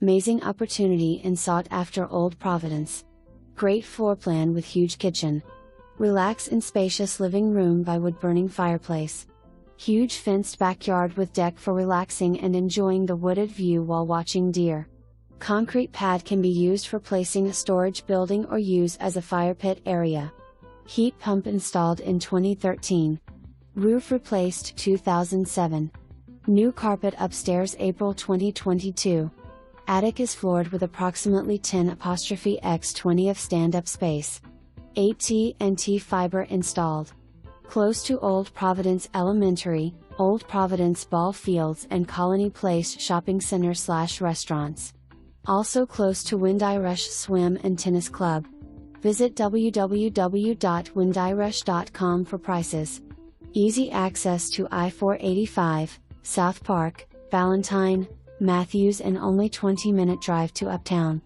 Amazing opportunity in sought-after Old Providence. Great floor plan with huge kitchen. Relax in spacious living room by wood-burning fireplace. Huge fenced backyard with deck for relaxing and enjoying the wooded view while watching deer. Concrete pad can be used for placing a storage building or use as a fire pit area. Heat pump installed in 2013. Roof replaced 2007. New carpet upstairs April 2022. Attic is floored with approximately 10*x20 of stand-up space. AT&T fiber installed. Close to Old Providence Elementary, Old Providence Ball Fields and Colony Place shopping center/restaurants. Also close to Windyrush Swim and Tennis Club. Visit www.windyrush.com for prices. Easy access to I-485, South Park, Valentine, Matthews and only 20-minute drive to Uptown.